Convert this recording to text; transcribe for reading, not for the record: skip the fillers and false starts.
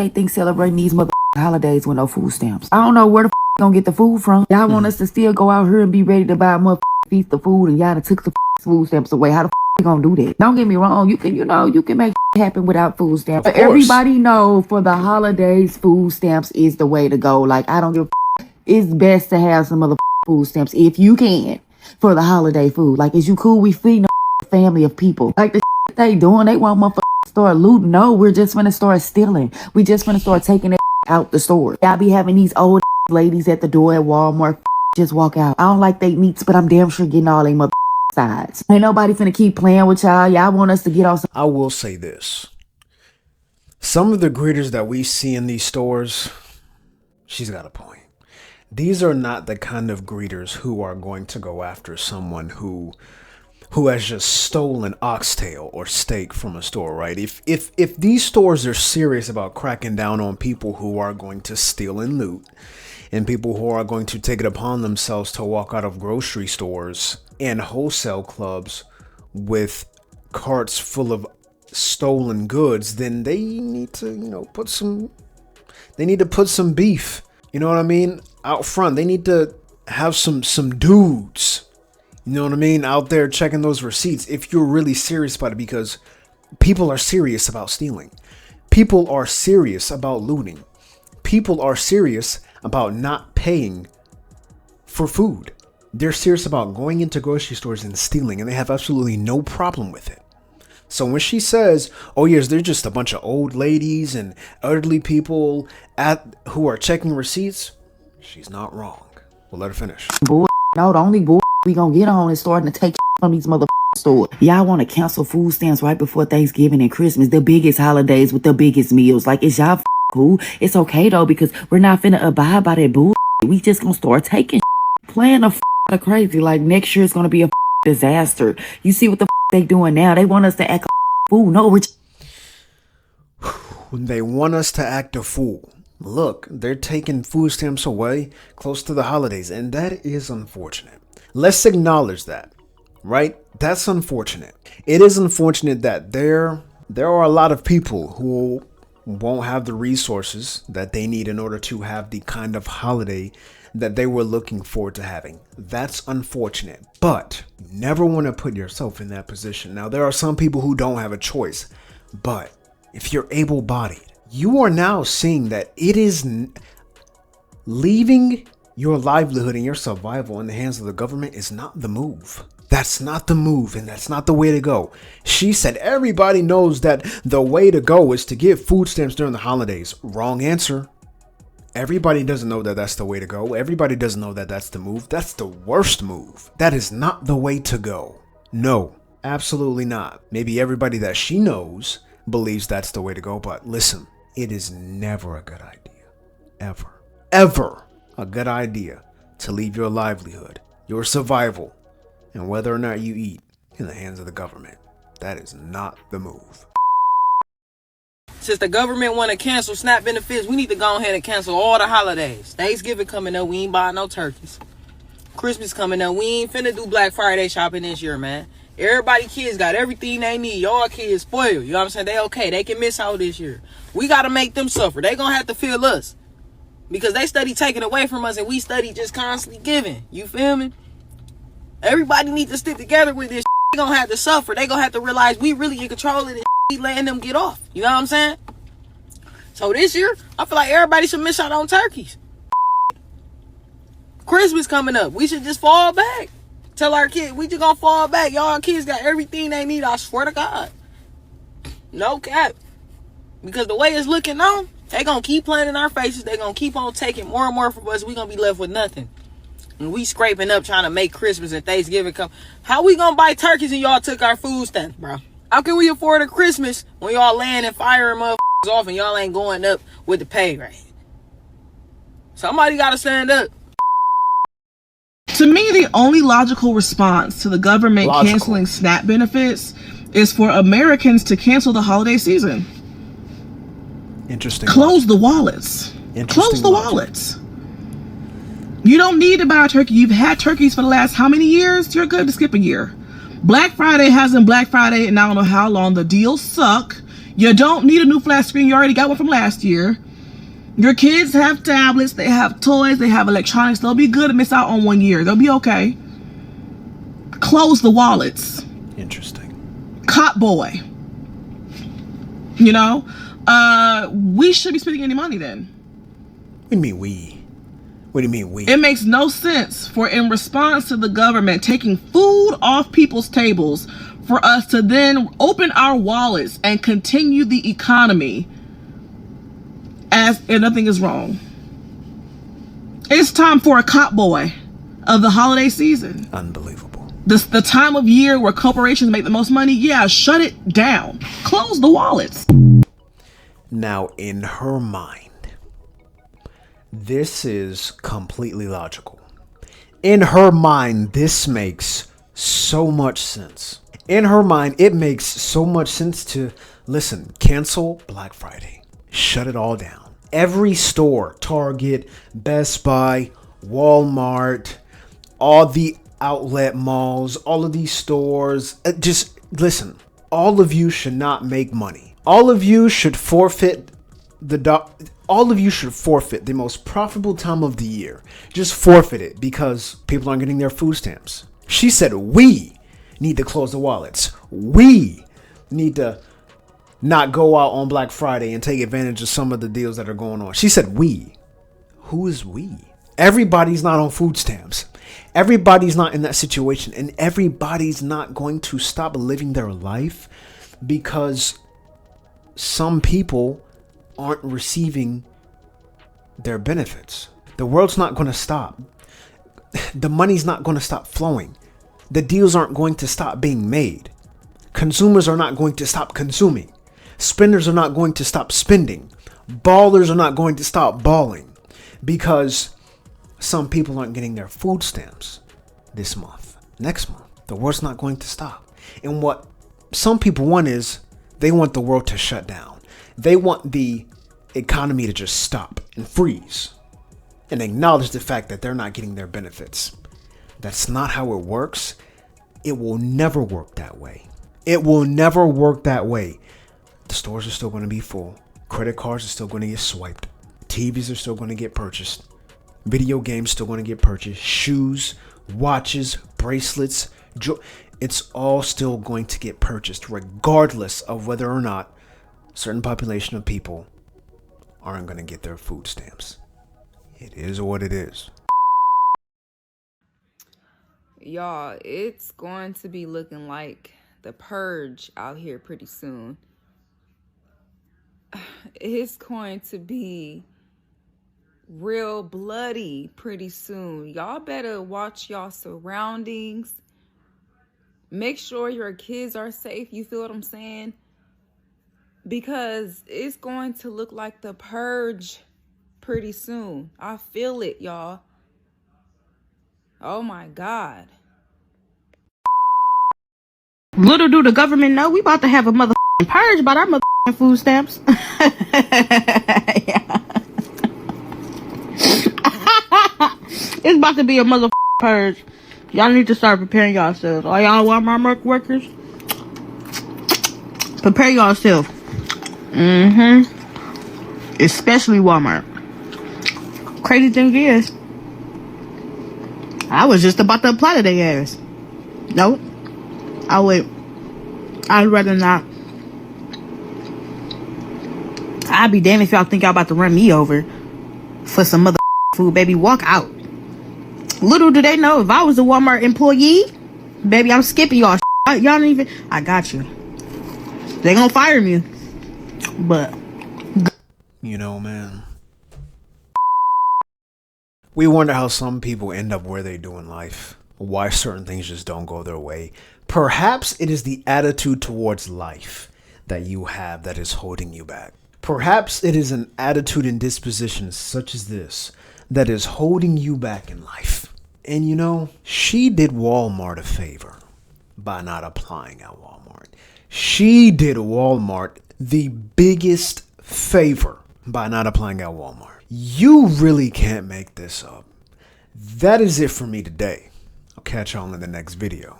they think celebrating these mother holidays with no food stamps? I don't know where the gonna get the food from. Y'all want us to still go out here and be ready to buy a mother feast of food, and y'all done took the food stamps away. How the you gonna do that? Don't get me wrong. You can make happen without food stamps. But everybody know for the holidays, food stamps is the way to go. Like, I don't give a it's best to have some other food stamps if you can for the holiday food. Like, is you cool? We feeding a family of people. Like, the they doing, they want motherfuckers to start looting. No, we're just gonna start stealing. We just gonna start taking it out the store. Y'all be having these old ladies at the door at Walmart just walk out. I don't like they meats, but I'm damn sure getting all they mother sides. Ain't nobody finna keep playing with y'all. Y'all want us to get off. I will say this. Some of the greeters that we see in these stores, she's got a point. These are not the kind of greeters who are going to go after someone who has just stolen oxtail or steak from a store, right? If these stores are serious about cracking down on people who are going to steal and loot, and people who are going to take it upon themselves to walk out of grocery stores and wholesale clubs with carts full of stolen goods, then they need to, put some beef, you know what I mean, out front. They need to have some dudes, you know what I mean, out there checking those receipts if you're really serious about it, because people are serious about stealing. People are serious about looting. People are serious about not paying for food. They're serious about going into grocery stores and stealing, and they have absolutely no problem with it. So when she says, oh yes, they're just a bunch of old ladies and elderly people who are checking receipts, she's not wrong. We'll let her finish. Boy, no, the only boy we gonna get on is starting to take from these mother stores. Y'all want to cancel food stamps right before Thanksgiving and Christmas, the biggest holidays with the biggest meals. Like, is y'all cool? It's okay though, because we're not finna abide by that bull. We just gonna start taking playing a crazy. Like, next year it's gonna be a disaster. You see what the they doing now? They want us to act a fool. No, they want us to act a fool. Look, they're taking food stamps away close to the holidays, and that is unfortunate. Let's acknowledge that, right? That's unfortunate. It is unfortunate that there are a lot of people who won't have the resources that they need in order to have the kind of holiday that they were looking forward to having. That's unfortunate, but you never want to put yourself in that position. Now, there are some people who don't have a choice, but if you're able-bodied, you are now seeing that it is leaving your livelihood and your survival in the hands of the government is not the move. That's not the move, and that's not the way to go. She said everybody knows that the way to go is to give food stamps during the holidays. Wrong answer. Everybody doesn't know that that's the way to go. Everybody doesn't know that that's the move. That's the worst move. That is not the way to go. No, absolutely not. Maybe everybody that she knows believes that's the way to go, but listen, it is never a good idea. Ever a good idea to leave your livelihood, your survival, and whether or not you eat in the hands of the government. That is not the move. Since the government want to cancel SNAP benefits, we need to go ahead and cancel all the holidays. Thanksgiving coming up, we ain't buying no turkeys. Christmas coming up, we ain't finna do Black Friday shopping this year, man. Everybody kids got everything they need. Y'all kids spoiled. You know what I'm saying? They okay. They can miss out this year. We got to make them suffer. They gonna have to feel us. Because they study taking away from us and we study just constantly giving. You feel me? Everybody need to stick together with this. They gonna have to suffer. They gonna have to realize we really in control of this. We letting them get off. You know what I'm saying? So this year, I feel like everybody should miss out on turkeys. Christmas coming up. We should just fall back. Tell our kids, we just gonna fall back. Y'all kids got everything they need. I swear to God. No cap. Because the way it's looking now, they gonna keep playing in our faces. They gonna keep on taking more and more from us. We gonna be left with nothing. And we scraping up trying to make Christmas and Thanksgiving come. How we gonna buy turkeys and y'all took our food stamps, bro? How can we afford a Christmas when y'all laying and firing motherfuckers off and y'all ain't going up with the pay rate? Somebody gotta stand up. To me, the only logical response to the government canceling SNAP benefits is for Americans to cancel the holiday season. Interesting. Close the wallets. Close the wallets. You don't need to buy a turkey. You've had turkeys for the last how many years? You're good to skip a year. Black Friday hasn't Black Friday and I don't know how long. The deals suck. You don't need a new flat screen. You already got one from last year. Your kids have tablets. They have toys. They have electronics. They'll be good to miss out on 1 year. They'll be okay. Close the wallets. Interesting. Cop boy. You know? We should be spending any money then. What do you mean we? What do you mean we? It makes no sense for, in response to the government taking food off people's tables, for us to then open our wallets and continue the economy as if nothing is wrong. It's time for a cop boy of the holiday season. Unbelievable. The time of year where corporations make the most money, yeah, shut it down. Close the wallets. Now, in her mind, this is completely logical. In her mind, this makes so much sense. In her mind, it makes so much sense to, listen, cancel Black Friday. Shut it all down. Every store, Target, Best Buy, Walmart, all the outlet malls, all of these stores, just listen, all of you should not make money. All of you should forfeit all of you should forfeit the most profitable time of the year. Just forfeit it because people aren't getting their food stamps. She said we need to close the wallets. We need to not go out on Black Friday and take advantage of some of the deals that are going on. She said we. Who is we? Everybody's not on food stamps. Everybody's not in that situation, and everybody's not going to stop living their life because some people aren't receiving their benefits. The world's not going to stop. The money's not going to stop flowing. The deals aren't going to stop being made. Consumers are not going to stop consuming. Spenders are not going to stop spending. Ballers are not going to stop balling because some people aren't getting their food stamps this month, next month. The world's not going to stop. And what some people want is they want the world to shut down. They want the economy to just stop and freeze and acknowledge the fact that they're not getting their benefits. That's not how it works. It will never work that way. It will never work that way. The stores are still going to be full. Credit cards are still going to get swiped. TVs are still going to get purchased. Video games still going to get purchased. Shoes, watches, bracelets. It's all still going to get purchased regardless of whether or not a certain population of people aren't going to get their food stamps. It is what it is. Y'all, it's going to be looking like the purge out here pretty soon. It's going to be real bloody pretty soon. Y'all better watch y'all surroundings. Make sure your kids are safe. You feel what I'm saying? Because it's going to look like the purge pretty soon. I feel it, y'all. Oh my God. Little do the government know, we about to have a motherfucking purge about our motherfucking food stamps. It's about to be a motherfucking purge. Y'all need to start preparing yourselves. All y'all Walmart workers, prepare yourself. Especially Walmart. Crazy thing is, I was just about to apply to their ass. Nope. I'd rather not. I'd be damned if y'all think y'all about to run me over for some mother food, baby. Walk out. Little do they know, if I was a Walmart employee, baby, I'm skipping y'all. Y'all don't even. I got you. They gonna fire me, but you know, man, we wonder how some people end up where they do in life. Why certain things just don't go their way. Perhaps it is the attitude towards life that you have that is holding you back. Perhaps it is an attitude and disposition such as this that is holding you back in life. And you know, she did Walmart a favor by not applying at Walmart. She did Walmart the biggest favor by not applying at Walmart. You really can't make this up. That is it for me today. I'll catch y'all in the next video.